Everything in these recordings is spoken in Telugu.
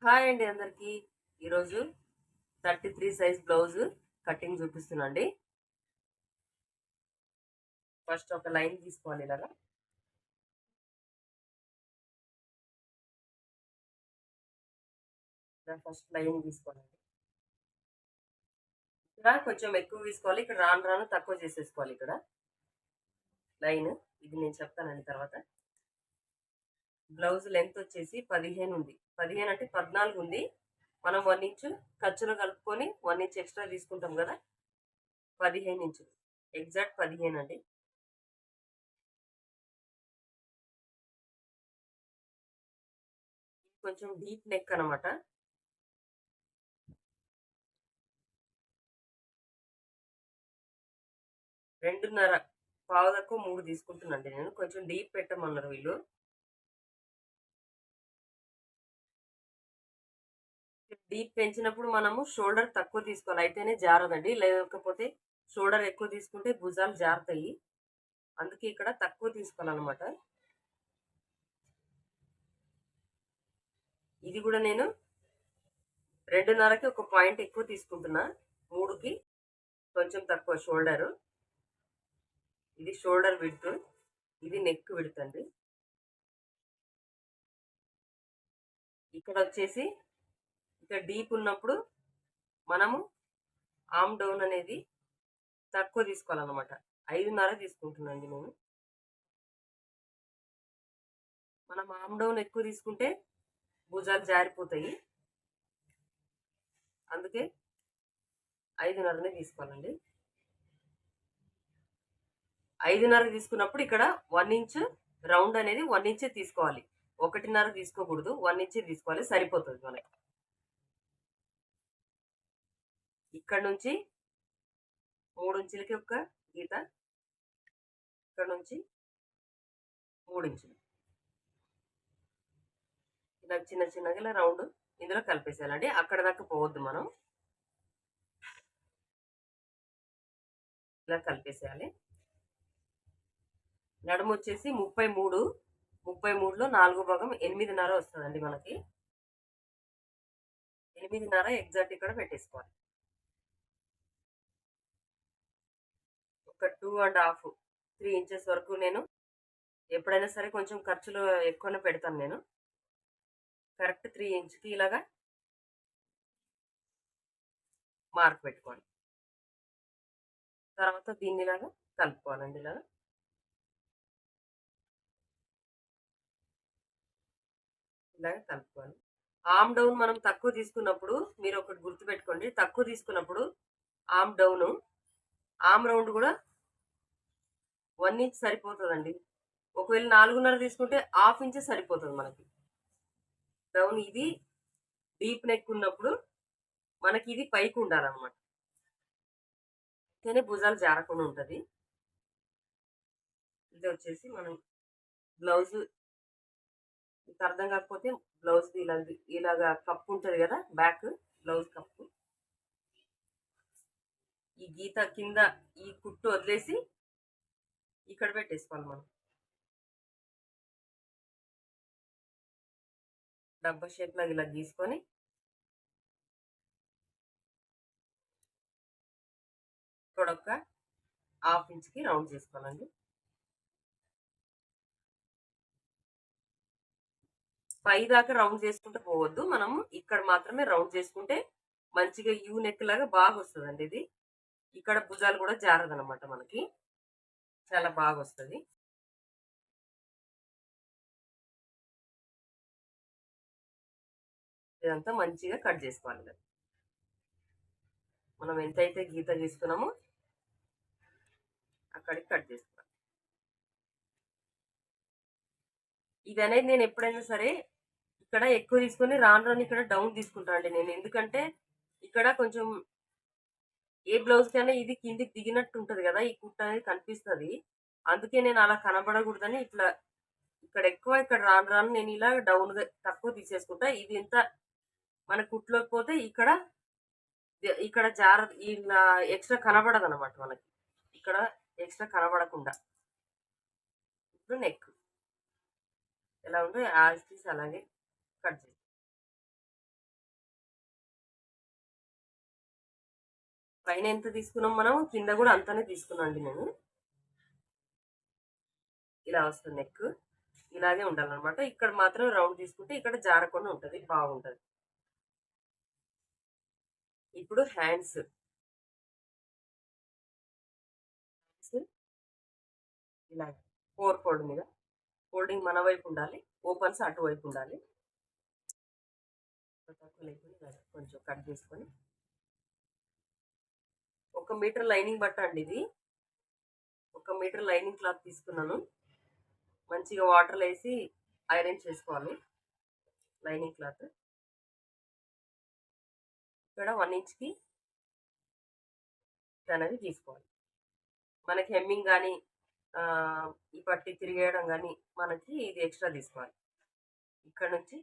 హాయ్ అండి అందరికి. ఈరోజు 33 సైజ్ బ్లౌజ్ కటింగ్ చూపిస్తున్నాండి. ఫస్ట్ ఒక లైన్ తీసుకోవాలి ఇలాగా. ఫస్ట్ లైన్ తీసుకోవాలండి. ఇక్కడ కొంచెం ఎక్కువ తీసుకోవాలి, ఇక్కడ రాను రాను తక్కువ చేసేసుకోవాలి. ఇక్కడ లైన్ ఇది నేను చెప్తానండి తర్వాత. బ్లౌజ్ లెంత్ వచ్చేసి 15 ఉంది. 15 అంటే 14 ఉంది. మనం 1 ఇంచు ఖర్చులో కలుపుకొని 1 ఇంచ్ ఎక్స్ట్రా తీసుకుంటాం కదా, 15 ఇంచులు. ఎగ్జాక్ట్ 15 అండి. కొంచెం డీప్ నెక్ అనమాట. 2.5 పావు తక్కువ 3 తీసుకుంటున్నాండి నేను. కొంచెం డీప్ పెట్టమన్నారు వీళ్ళు. డీప్ పెంచినప్పుడు మనము షోల్డర్ తక్కువ తీసుకోవాలి, అయితేనే జారదండి. లేకపోతే షోల్డర్ ఎక్కువ తీసుకుంటే భుజాలు జారుతాయి. అందుకే ఇక్కడ తక్కువ తీసుకోవాలన్నమాట. ఇది కూడా నేను 2.5కి ఒక పాయింట్ ఎక్కువ తీసుకుంటున్నా. 3కి కొంచెం తక్కువ షోల్డరు. ఇది షోల్డర్ విడ్త్, ఇది నెక్ విడ్త్ అండి. ఇక్కడ వచ్చేసి ఇక్కడ డీప్ ఉన్నప్పుడు మనము ఆమ్ డౌన్ అనేది తక్కువ తీసుకోవాలన్నమాట. 5.5 తీసుకుంటున్నాండి నేను. మనం ఆమ్ డౌన్ ఎక్కువ తీసుకుంటే భుజాలు జారిపోతాయి, అందుకే 5.5 తీసుకోవాలండి. 5.5 తీసుకున్నప్పుడు ఇక్కడ 1 ఇంచ్ రౌండ్ అనేది 1 ఇంచే తీసుకోవాలి. 1.5 తీసుకోకూడదు, 1 ఇంచే తీసుకోవాలి, సరిపోతుంది మనకి. ఇక్కడ నుంచి 3 ఇంచులకి ఒక గీత, ఇక్కడ నుంచి 3 ఇంచులు ఇలా చిన్న చిన్నగా ఇలా రౌండ్ ఇందులో కలిపేసేయాలండి. అక్కడ దాకా పోవద్దు, మనం ఇలా కలిపేసేయాలి. నడుము వచ్చేసి 33. 33లో 4 భాగం 8.5 వస్తుందండి మనకి. 8.5 ఎగ్జాక్ట్ ఇక్కడ పెట్టేసుకోవాలి. ఒక 2.5 3 ఇంచెస్ వరకు నేను ఎప్పుడైనా సరే కొంచెం ఖర్చులు ఎక్కువనే పెడతాను నేను. కరెక్ట్ 3 ఇంచ్కి ఇలాగా మార్క్ పెట్టుకోవాలి. తర్వాత దీన్ని ఇలాగా కలుపుకోవాలండి. ఇలాగా కలుపుకోవాలి. ఆమ్ డౌన్ మనం తక్కువ తీసుకున్నప్పుడు మీరు ఒకటి గుర్తుపెట్టుకోండి, తక్కువ తీసుకున్నప్పుడు ఆమ్ డౌన్ ఆమ్ రౌండ్ కూడా 1 ఇంచ్ సరిపోతుందండి. ఒకవేళ 4.5 తీసుకుంటే 1/2 ఇంచ్ సరిపోతుంది మనకి. డౌన్ ఇది డీప్ నెక్ ఉన్నప్పుడు మనకి ఇది పైకి ఉండాలన్నమాట, కానీ భుజాలు జారకుండా ఉంటుంది. ఇది వచ్చేసి మనం బ్లౌజ్ మీకు అర్థం కాకపోతే బ్లౌజ్ ఇలాగా కప్పు ఉంటుంది కదా, బ్యాక్ బ్లౌజ్ కప్పు, ఈ గీత కింద ఈ కుట్టు వదిలేసి ఇక్కడ పెట్టేసుకోవాలి. మనం డబ్బా షేప్ లాగా ఇలా గీసుకొని ఇక్కడ ఒక 1/2 ఇంచ్కి రౌండ్ చేసుకోవాలండి. పై దాకా రౌండ్ చేసుకుంటే పోవద్దు, మనము ఇక్కడ మాత్రమే రౌండ్ చేసుకుంటే మంచిగా యూ నెక్ లాగా బాగా వస్తుందండి. ఇది ఇక్కడ భుజాలు కూడా జారదనమాట, మనకి చాలా బాగా వస్తుంది. ఇదంతా మంచిగా కట్ చేసుకోవాలి. మనం ఎంతైతే గీత గీస్తున్నామో అక్కడికి కట్ చేసుకోవాలి. ఇది అనేది నేను ఎప్పుడైనా సరే ఇక్కడ ఎక్కువ తీసుకొని రాను రాను ఇక్కడ డౌన్ తీసుకుంటాను అండి నేను. ఎందుకంటే ఇక్కడ కొంచెం ఏ బ్లౌజ్ కైనా ఇది కిందికి దిగినట్టు ఉంటుంది కదా, ఈ కుట్ట అనేది కనిపిస్తుంది. అందుకే నేను అలా కనబడకూడదని ఇట్లా ఇక్కడ ఎక్కువ, ఇక్కడ రాను రాను నేను ఇలా డౌన్గా తక్కువ తీసేసుకుంటా. ఇది ఎంత మన కుట్లోకి పోతే ఇక్కడ ఇక్కడ ఇలా ఎక్స్ట్రా కనబడదు అనమాట మనకి, ఇక్కడ ఎక్స్ట్రా కనబడకుండా. ఇప్పుడు నెక్ ఎలా ఉందో యాజ్ తీసి అలాగే కట్ చేసి పైన ఎంత తీసుకున్నాం మనం కింద కూడా అంతనే తీసుకున్నాండి నేను. ఇలా వస్తుంది నెక్. ఇలాగే ఉండాలన్నమాట. ఇక్కడ మాత్రం రౌండ్ తీసుకుంటే ఇక్కడ జారకుండా ఉంటుంది, బాగుంటుంది. ఇప్పుడు హ్యాండ్స్ ఇలా 4 ఫోల్డ్ మీద, ఫోల్డింగ్ మన వైపు ఉండాలి, ఓపెన్స్ అటువైపు ఉండాలి. తక్కువ లేకుండా కొంచెం కట్ చేసుకొని 1 మీటర్ లైనింగ్ బట్ట అండి ఇది. 1 మీటర్ లైనింగ్ క్లాత్ తీసుకున్నాను. మంచిగా వాటర్లో వేసి ఐరన్ చేసుకోవాలి లైనింగ్ క్లాత్. ఇక్కడ 1 ఇంచ్కి అనేది తీసుకోవాలి. మనకి హెమ్మింగ్ కానీ ఈ పట్టి తిరిగేయడం కానీ మనకి ఇది ఎక్స్ట్రా తీసుకోవాలి. ఇక్కడ నుంచి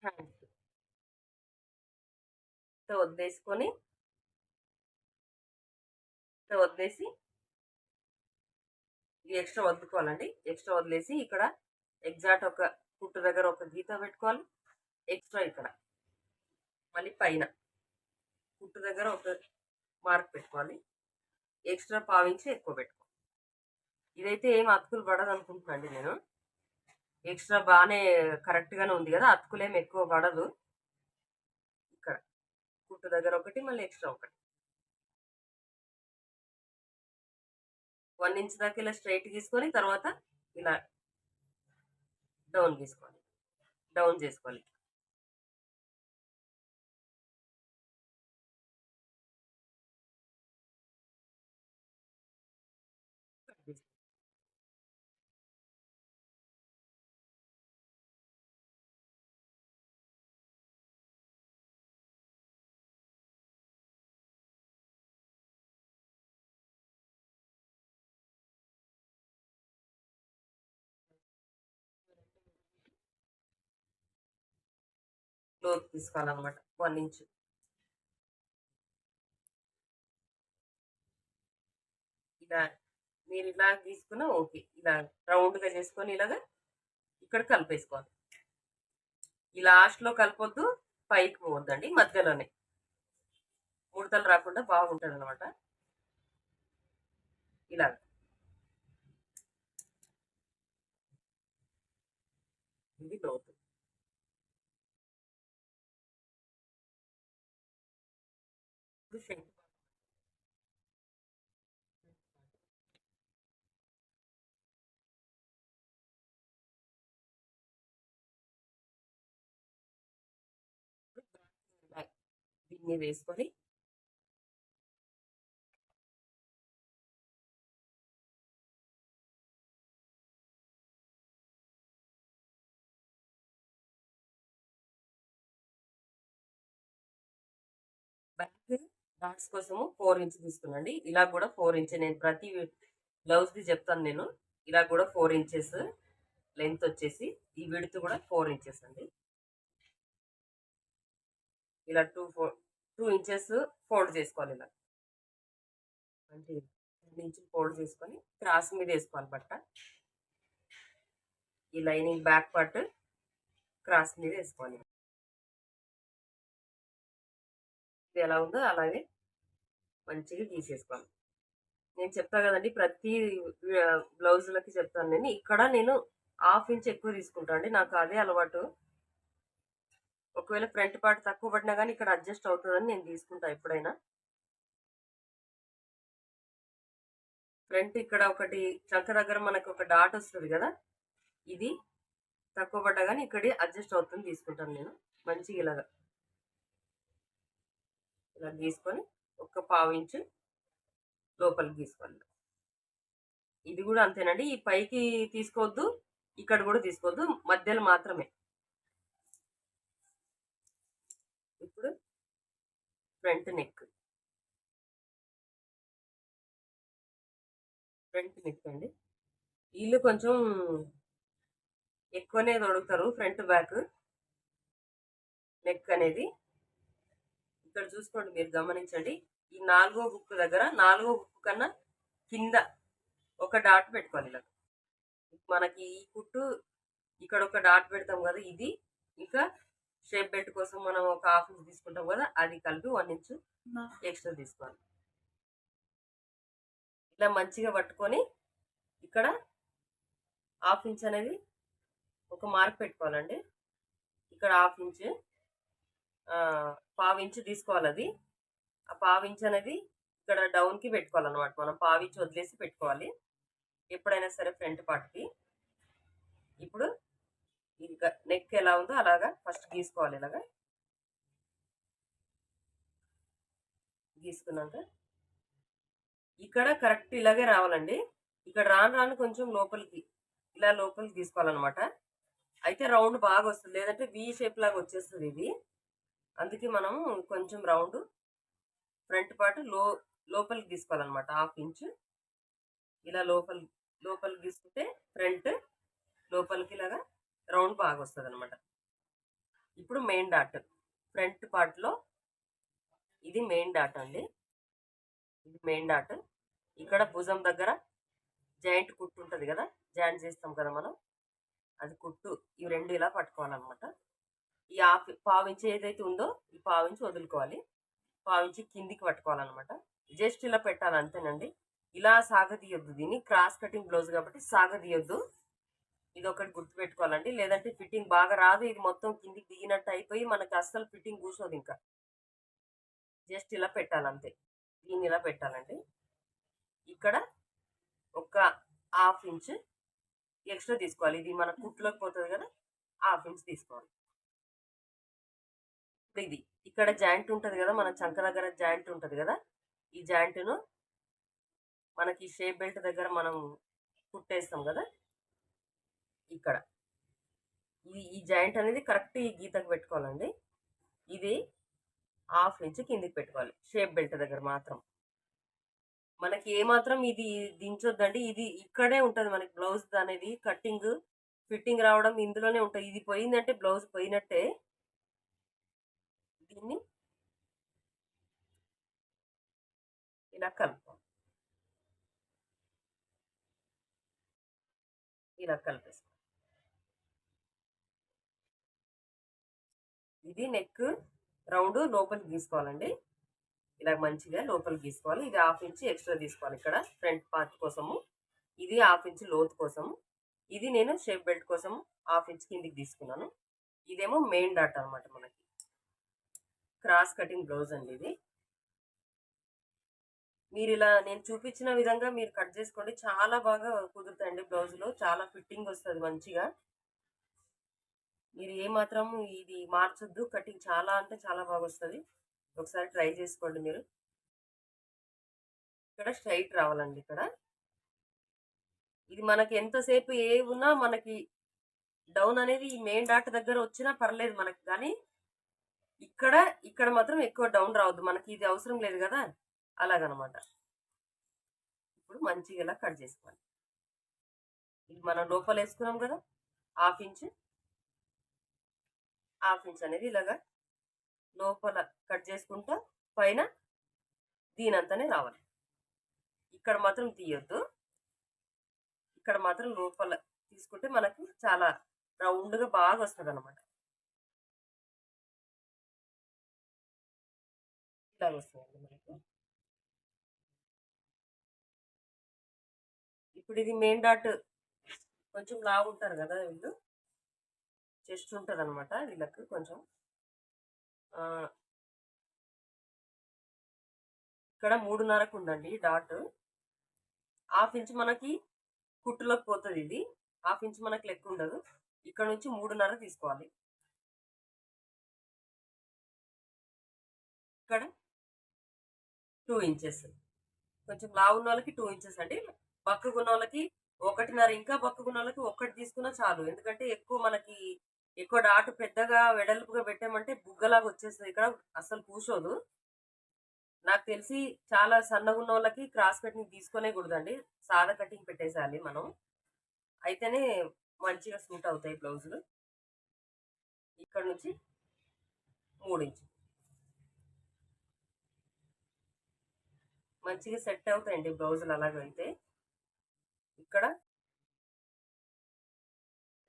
హ్యాండ్స్ వదిలేసుకొని వదిలేసి ఇది ఎక్స్ట్రా వదులుకోవాలండి. ఎక్స్ట్రా వదిలేసి ఇక్కడ ఎగ్జాక్ట్ ఒక కుట్టు దగ్గర ఒక గీత పెట్టుకోవాలి. ఎక్స్ట్రా ఇక్కడ మళ్ళీ పైన కుట్టు దగ్గర ఒక మార్క్ పెట్టుకోవాలి. ఎక్స్ట్రా పావించి ఎక్కువ పెట్టుకోవాలి. ఇదైతే ఏం అతుకులు పడదు అనుకుంటున్నాండి నేను. ఎక్స్ట్రా బాగానే కరెక్ట్గానే ఉంది కదా, అతుకులేం ఎక్కువ పడదు. ఇక్కడ కుట్టు దగ్గర ఒకటి, మళ్ళీ ఎక్స్ట్రా ఒకటి. 1 ఇంచ్ దాకా ఇలా స్ట్రైట్ తీసుకొని తర్వాత ఇలా డౌన్ తీసుకోవాలి, డౌన్ చేసుకోవాలి. లోతు తీసుకోవాలన్నమాట 1 ఇంచ్. ఇలా మీరు ఇలా తీసుకున్నా ఓకే. ఇలా రౌండ్గా చేసుకొని ఇలాగా ఇక్కడ కలిపేసుకోవాలి. ఈ లాస్ట్లో కలపొద్దు, పైకి పోవద్దండి, మధ్యలోనే ముడతలు రాకుండా బాగుంటుంది అనమాట. ఇలా ఇది లోతు. దీన్ని వేసుకొని బ్యాక్ డాట్స్ కోసము 4 ఇంచ్ తీసుకున్నాండి. ఇలా కూడా 4 ఇంచ్. నేను ప్రతి బ్లౌజ్ది చెప్తాను నేను. ఇలా కూడా 4 ఇంచెస్ లెంత్ వచ్చేసి, ఈ విడ్త్ కూడా 4 ఇంచెస్ అండి. ఇలా 2 ఇంచెస్ ఫోల్డ్ చేసుకోవాలి. ఇలా అంటే 2 ఇంచులు ఫోల్డ్ చేసుకొని క్రాస్ మీద వేసుకోవాలి బట్ట. ఈ లైనింగ్ బ్యాక్ పార్ట్ క్రాస్ మీద వేసుకోవాలి. ఇది ఎలా ఉందో అలాగే మంచిగా తీసేసుకోవాలి. నేను చెప్తా కదండి, ప్రతి బ్లౌజులకి చెప్తాను నేను. ఇక్కడ నేను 1/2 ఇంచ్ ఎక్కువ తీసుకుంటాను అండి, నాకు అదే అలవాటు. ఒకవేళ ఫ్రంట్ పార్ట్ తక్కువ పడినా కానీ ఇక్కడ అడ్జస్ట్ అవుతుందని నేను తీసుకుంటా ఎప్పుడైనా. ఫ్రంట్ ఇక్కడ ఒకటి చంక దగ్గర మనకు ఒక డాట్ వస్తుంది కదా, ఇది తక్కువ పడ్డా కానీ ఇక్కడ అడ్జస్ట్ అవుతుంది తీసుకుంటాను నేను. మంచిగా ఇలాగా ఇలా తీసుకొని ఒక 1/2 ఇంచు లోపలికి తీసుకోవాలి. ఇది కూడా అంతేనండి. ఈ పైకి తీసుకోవద్దు, ఇక్కడ కూడా తీసుకోవద్దు, మధ్యలో మాత్రమే. ఇప్పుడు ఫ్రంట్ నెక్. ఫ్రంట్ నెక్ అండి, వీళ్ళు కొంచెం ఎక్కువనే తొడుగుతారు ఫ్రంట్ బ్యాక్ నెక్ అనేది. ఇక్కడ చూసుకోండి, మీరు గమనించండి. ఈ 4వ బుక్ దగ్గర 4వ బుక్ కన్నా కింద ఒక డాట్ పెట్టుకోవాలి. ఇలా మనకి ఈ కుట్టు ఇక్కడ ఒక డాట్ పెడతాం కదా, ఇది ఇంకా షేప్ బెల్ట్ కోసం మనం ఒక హాఫ్ ఇంచ్ తీసుకుంటాం కదా, అది కలిపి 1 ఇంచ్ ఎక్స్ట్రా తీసుకోవాలి. ఇలా మంచిగా పట్టుకొని ఇక్కడ హాఫ్ ఇంచ్ అనేది ఒక మార్క్ పెట్టుకోవాలండి. ఇక్కడ హాఫ్ ఇంచ్, పావు ఇంచ్ తీసుకోవాలి. అది ఆ పావు ఇంచ్ అనేది ఇక్కడ డౌన్కి పెట్టుకోవాలన్నమాట. మనం పావు ఇంచ్ వదిలేసి పెట్టుకోవాలి ఎప్పుడైనా సరే ఫ్రంట్ పార్ట్కి. ఇప్పుడు ఇంకా నెక్ ఎలా ఉందో అలాగా ఫస్ట్ గీసుకోవాలి. ఇలాగా గీసుకున్నాక ఇక్కడ కరెక్ట్ ఇలాగే రావాలండి. ఇక్కడ రాను రాను కొంచెం లోపలికి ఇలా లోపలికి తీసుకోవాలన్నమాట. అయితే రౌండ్ బాగా వస్తుంది, లేదంటే వి షేప్ లాగా వచ్చేస్తుంది ఇది. అందుకే మనం కొంచెం రౌండ్ ఫ్రంట్ పార్ట్ లోపలికి తీసుకోవాలన్నమాట. హాఫ్ ఇంచ్ ఇలా లోపలికి తీసుకుంటే ఫ్రంట్ లోపలికి ఇలాగా రౌండ్ బాగా వస్తుంది అనమాట. ఇప్పుడు మెయిన్ డాట్ ఫ్రంట్ పార్ట్లో ఇది మెయిన్ డాట్ అండి. ఇది మెయిన్ డాట్. ఇక్కడ భుజం దగ్గర జాయింట్ కుట్టు ఉంటుంది కదా, జాయింట్ చేస్తాం కదా మనం, అది కుట్టు ఇవి రెండు ఇలా పట్టుకోవాలన్నమాట. ఈ పావు ఇంచ్ ఏదైతే ఉందో ఈ పావు ఇంచ్ వదులుకోవాలి, పావు ఇంచ్ కిందికి పట్టుకోవాలన్నమాట. జస్ట్ ఇలా పెట్టాలి అంతేనండి. ఇలా సాగదీయొద్దు, దీన్ని క్రాస్ కటింగ్ బ్లౌజ్ కాబట్టి సాగదీయొద్దు. ఇది ఒకటి గుర్తుపెట్టుకోవాలండి, లేదంటే ఫిట్టింగ్ బాగా రాదు. ఇది మొత్తం కిందికి దిగినట్టు అయిపోయి మనకి అస్సలు ఫిట్టింగ్ కూర్చోదు. ఇంకా జస్ట్ ఇలా పెట్టాలి అంతే. దీన్ని ఇలా పెట్టాలండి. ఇక్కడ ఒక హాఫ్ ఇంచ్ ఎక్స్ట్రా తీసుకోవాలి. ఇది మన కుట్లోకి పోతుంది కదా, హాఫ్ ఇంచ్ తీసుకోవాలి. ఇప్పుడు ఇది ఇక్కడ జాయింట్ ఉంటుంది కదా, మన చంక దగ్గర జాయింట్ ఉంటుంది కదా, ఈ జాయింట్ను మనకి షేప్ బెల్ట్ దగ్గర మనం కుట్టేస్తాం కదా, ఇక్కడ ఈ జాయింట్ అనేది కరెక్ట్ ఈ గీతకు పెట్టుకోవాలండి. ఇది హాఫ్ ఇంచ్ కిందికి పెట్టుకోవాలి షేప్ బెల్ట్ దగ్గర మాత్రం. మనకి ఏమాత్రం ఇది దించొద్దండి. ఇది ఇక్కడే ఉంటుంది మనకి బ్లౌజ్ అనేది కటింగ్ ఫిట్టింగ్ రావడం ఇందులోనే ఉంటుంది. ఇది పోయిందంటే బ్లౌజ్ పోయినట్టే. దీన్ని ఇలా కలుపుకోవాలి, ఇలా కలిపేసుకోవాలి. ఇది నెక్ రౌండ్ లోపలికి తీసుకోవాలండి. ఇలా మంచిగా లోపలికి తీసుకోవాలి. ఇది హాఫ్ ఇంచ్ ఎక్స్ట్రా తీసుకోవాలి ఇక్కడ ఫ్రంట్ పార్ట్ కోసము. ఇది హాఫ్ ఇంచ్ లోతు కోసము. ఇది నేను షేప్ బెల్ట్ కోసం హాఫ్ ఇంచ్ కిందికి తీసుకున్నాను. ఇదేమో మెయిన్ డాట్ అనమాట. మనకి క్రాస్ కటింగ్ బ్లౌజ్ అండి ఇది. మీరు ఇలా నేను చూపించిన విధంగా మీరు కట్ చేసుకోండి, చాలా బాగా కుదురుతాయండి బ్లౌజ్లో. చాలా ఫిట్టింగ్ వస్తుంది మంచిగా. మీరు ఏమాత్రం ఇది మార్చొద్దు, కటింగ్ చాలా అంటే చాలా బాగా వస్తుంది. ఒకసారి ట్రై చేసుకోండి మీరు. ఇక్కడ స్ట్రైట్ రావాలండి. ఇక్కడ ఇది మనకి ఎంతసేపు ఏ ఉన్నా మనకి డౌన్ అనేది ఈ మెయిన్ డాట్ దగ్గర వచ్చినా పర్లేదు మనకి, కానీ ఇక్కడ మాత్రం ఎక్కువ డౌన్ రావద్దు మనకి, ఇది అవసరం లేదు కదా, అలాగనమాట. ఇప్పుడు మంచిగా ఇలా కట్ చేసుకోవాలి. ఇది మనం లోపల వేసుకున్నాం కదా, హాఫ్ ఇంచ్ అనేది ఇలాగా లోపల కట్ చేసుకుంటా పైన దీనంతానే రావాలి. ఇక్కడ మాత్రం తీయొద్దు, ఇక్కడ మాత్రం లోపల తీసుకుంటే మనకి చాలా రౌండ్గా బాగా వస్తుంది అనమాట. ఇలాగ వస్తుందండి మనకి. ఇప్పుడు ఇది మెయిన్ డాట్ కొంచెం లావు ఉంటారు కదా వీళ్ళు, చెస్ట్ ఉంటుంది అనమాట వీళ్ళకి కొంచెం. ఇక్కడ 3.5కు ఉందండి డాట్. హాఫ్ ఇంచ్ మనకి కుట్టులోకి పోతుంది. ఇది హాఫ్ ఇంచ్ మనకి లెక్క ఉండదు. ఇక్కడ నుంచి 3.5 తీసుకోవాలి. ఇక్కడ 2 ఇంచెస్. కొంచెం లావు ఉన్న వాళ్ళకి 2 ఇంచెస్ అండి, బక్కగున్న వాళ్ళకి 1.5, ఇంకా బక్కగున్న వాళ్ళకి 1 తీసుకున్నా చాలు. ఎందుకంటే మనకి ఎక్కువ డాట్ పెద్దగా వెడల్పుగా పెట్టామంటే బుగ్గలాగా వచ్చేస్తుంది, ఇక్కడ అసలు కూర్చోదు. నాకు తెలిసి చాలా సన్నగా ఉన్న వాళ్ళకి క్రాస్ కటింగ్ తీసుకునే కూడదండి, సాదా కటింగ్ పెట్టేసేయాలి మనం, అయితేనే మంచిగా సూట్ అవుతాయి బ్లౌజులు. ఇక్కడ నుంచి 3 ఇంచులు మంచిగా సెట్ అవుతాయండి బ్లౌజులు అలాగైతే. ఇక్కడ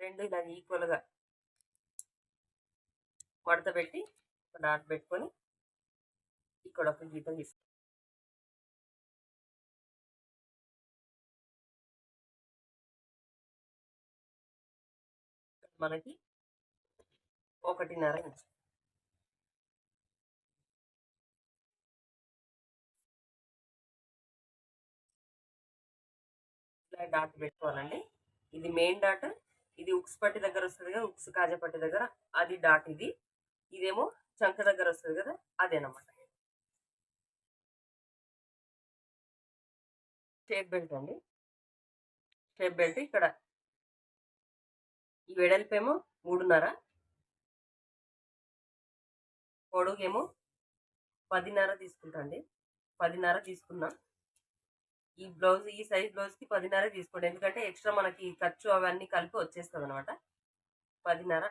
2 ఇలా ఈక్వల్గా మడత పెట్టి ఒక డాట్ పెట్టుకొని ఇక్కడ ఒక గీత తీసుకో. మనకి 1.5 ఇంచ్ ఇలా డాట్ పెట్టుకోవాలండి. ఇది మెయిన్ డాట్, ఇది ఉక్స్ పట్టి దగ్గర వస్తుంది కదా, ఉక్స్ కాజా పట్టి దగ్గర అది డాట్. ఇదేమో చంక దగ్గర వస్తుంది కదా, అదేనమాట. షేప్ బెల్ట్ అండి. షేప్ బెల్ట్ ఇక్కడ ఈ వెడల్పేమో 3.5, పొడుగేమో 10.5 తీసుకుంటా అండి. 10.5 తీసుకున్నా. ఈ బ్లౌజ్ ఈ సైజ్ బ్లౌజ్కి 10.5 తీసుకోండి, ఎందుకంటే ఎక్స్ట్రా మనకి ఖర్చు అవన్నీ కలిపి వచ్చేస్తుంది అనమాట. 10.5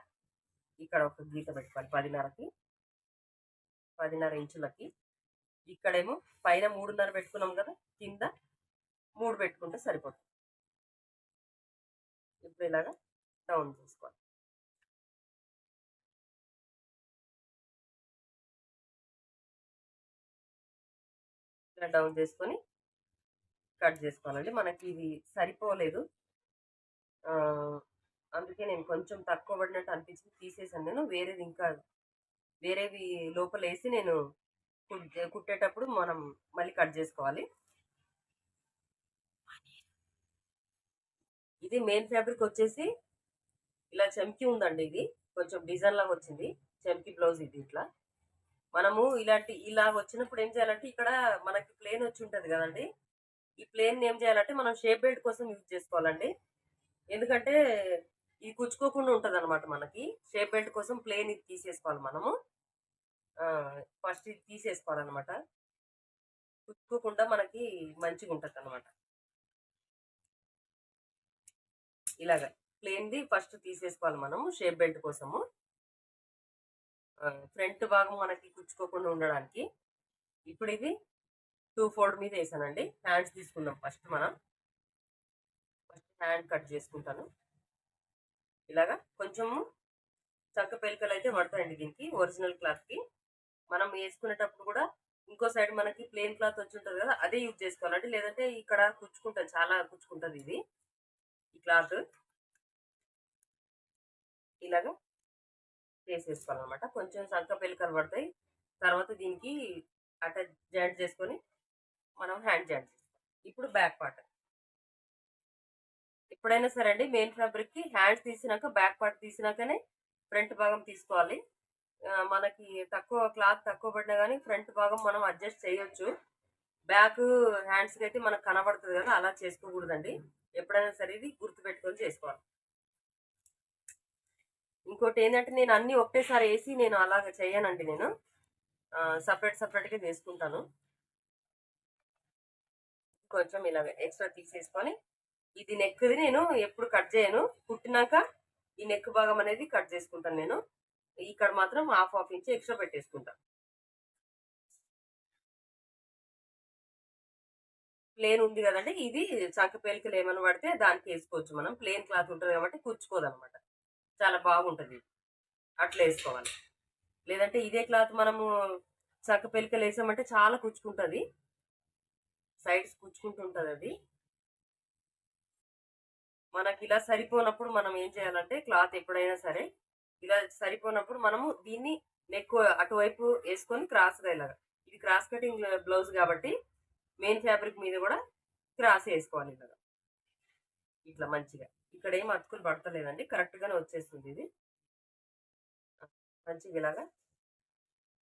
ఇక్కడ ఒక గీత పెట్టుకోవాలి. 10.5కి 10.5 ఇంచులకి. ఇక్కడేమో పైన 3.5 పెట్టుకున్నాం కదా, కింద 3 పెట్టుకుంటే సరిపోతుంది. ఇప్పుడు ఇలాగా డౌన్ చేసుకోవాలి. ఇలా డౌన్ చేసుకొని కట్ చేసుకోవాలండి. మనకి ఇది సరిపోలేదు, అందుకే నేను కొంచెం తక్కువ పడినట్టు అనిపించింది, తీసేసాను నేను. వేరేవి లోపల వేసి నేను కుట్టేటప్పుడు మనం మళ్ళీ కట్ చేసుకోవాలి. ఇది మెయిన్ ఫ్యాబ్రిక్ వచ్చేసి ఇలా చెంకి ఉందండి. ఇది కొంచెం డిజైన్ లాగా వచ్చింది చెంకి బ్లౌజ్. ఇది ఇట్లా మనము ఇలా వచ్చినప్పుడు ఏం చేయాలంటే, ఇక్కడ మనకి ప్లేన్ వచ్చి ఉంటుంది కదండి, ఈ ప్లేన్ ఏం చేయాలంటే మనం షేప్ బెల్ట్ కోసం యూజ్ చేసుకోవాలండి. ఎందుకంటే ఇది కుచ్చుకోకుండా ఉంటుంది అనమాట. మనకి షేప్ బెల్ట్ కోసం ప్లేన్ ఇది తీసేసుకోవాలి మనము. ఫస్ట్ ఇది తీసేసుకోవాలన్నమాట, కుచ్చుకోకుండా మనకి మంచిగా ఉంటుంది అనమాట. ఇలాగా ప్లేన్ది ఫస్ట్ తీసేసుకోవాలి మనము షేప్ బెల్ట్ కోసము. ఫ్రంట్ భాగం మనకి కుచ్చుకోకుండా ఉండడానికి. ఇప్పుడు ఇది 2 ఫోల్డ్ మీద వేసానండి. హ్యాండ్స్ తీసుకుందాం ఫస్ట్. ఫస్ట్ హ్యాండ్ కట్ చేసుకుంటాను. ఇలాగా కొంచెము చక్క పెలికలు అయితే పడతాయండి దీనికి, ఒరిజినల్ క్లాత్కి. మనం వేసుకునేటప్పుడు కూడా ఇంకో సైడ్ మనకి ప్లెయిన్ క్లాత్ వచ్చి ఉంటుంది కదా, అదే యూజ్ చేసుకోవాలండి. లేదంటే ఇక్కడ కుచ్చుకుంటుంది, చాలా కుచ్చుకుంటుంది ఇది ఈ క్లాత్. ఇలాగా చేసేసుకోవాలన్నమాట. కొంచెం సంక పెలికలు పడతాయి. తర్వాత దీనికి అటాచ్ జాయింట్ చేసుకొని మనం హ్యాండ్ జాయింట్ చేసుకోవాలి. ఇప్పుడు బ్యాక్ పార్ట్. ఎప్పుడైనా సరే అండి, మెయిన్ ఫ్యాబ్రిక్కి హ్యాండ్స్ తీసినాక బ్యాక్ పార్ట్ తీసినాకనే ఫ్రంట్ భాగం తీసుకోవాలి. మనకి క్లాత్ తక్కువ పడినా కానీ ఫ్రంట్ భాగం మనం అడ్జస్ట్ చేయొచ్చు. బ్యాక్ హ్యాండ్స్కి అయితే మనకు కనబడుతుంది కదా, అలా చేసుకోకూడదండి. ఎప్పుడైనా సరే ఇది గుర్తుపెట్టుకొని చేసుకోవాలి. ఇంకోటి ఏంటంటే, నేను అన్నీ ఒకటేసారి వేసి నేను అలాగ చేయనండి. నేను సపరేట్గా చేసుకుంటాను. కొంచెం ఇలాగ ఎక్స్ట్రా తీసేసుకొని, ఇది నెక్ది నేను ఎప్పుడు కట్ చేయను. కుట్టినాక ఈ నెక్ భాగం అనేది కట్ చేసుకుంటాను నేను. ఇక్కడ మాత్రం హాఫ్ ఇంచ్ ఎక్స్ట్రా పెట్టేసుకుంటాను. ప్లేన్ ఉంది కదండి, ఇది చక్క పేలికలు ఏమైనా పడితే దానికి వేసుకోవచ్చు మనం. ప్లేన్ క్లాత్ ఉంటుంది కాబట్టి కుచ్చుకోదు అనమాట, చాలా బాగుంటుంది. అట్లా వేసుకోవాలి. లేదంటే ఇదే క్లాత్ మనము చక్క పెలికలు వేసామంటే చాలా కుచ్చుకుంటుంది, సైడ్స్ కుచ్చుకుంటుంటుంది. అది మనకి ఇలా సరిపోనప్పుడు మనం ఏం చేయాలంటే, క్లాత్ ఎప్పుడైనా సరే ఇలా సరిపోనప్పుడు మనము దీన్ని నెక్ అటువైపు వేసుకొని క్రాస్గా ఇలాగా. ఇది క్రాస్ కటింగ్ బ్లౌజ్ కాబట్టి మెయిన్ ఫ్యాబ్రిక్ మీద కూడా క్రాస్ వేసుకోవాలి ఇలాగా. ఇట్లా మంచిగా ఇక్కడ ఏం అతుకులు పడతలేదండి, కరెక్ట్గానే వచ్చేస్తుంది. ఇది మంచిగా ఇలాగా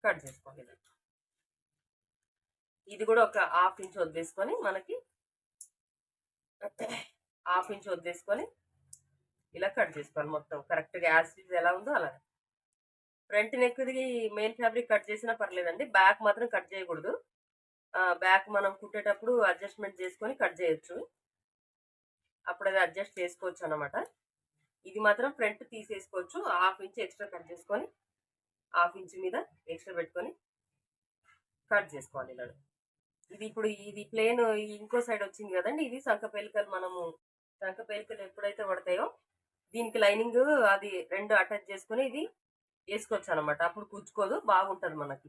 కట్ చేసుకోవాలి. ఇది కూడా ఒక హాఫ్ ఇంచ్ వదిలేసుకొని, మనకి హాఫ్ ఇంచ్ వదిలేసుకొని ఇలా కట్ చేసుకోవాలి. మొత్తం కరెక్ట్గా యాసిడ్ ఎలా ఉందో అలా. ఫ్రంట్ నెక్ది మెయిన్ ఫ్యాబ్రిక్ కట్ చేసినా పర్లేదండి, బ్యాక్ మాత్రం కట్ చేయకూడదు. బ్యాక్ మనం కుట్టేటప్పుడు అడ్జస్ట్మెంట్ చేసుకొని కట్ చేయొచ్చు, అప్పుడు అది అడ్జస్ట్ చేసుకోవచ్చు అనమాట. ఇది మాత్రం ఫ్రంట్ తీసేసుకోవచ్చు. హాఫ్ ఇంచ్ ఎక్స్ట్రా కట్ చేసుకొని హాఫ్ ఇంచ్ మీద ఎక్స్ట్రా పెట్టుకొని కట్ చేసుకోవాలి ఇలా. ఇది ప్లేన్ ఇంకో సైడ్ వచ్చింది కదండి, ఇది సంక పేలికలు. మనము సంక పేలికలు ఎప్పుడైతే పడతాయో దీనికి లైనింగ్ అది 2 అటాచ్ చేసుకొని ఇది వేసుకోవచ్చు అనమాట. అప్పుడు కుచ్చుకోదు, బాగుంటది మనకి.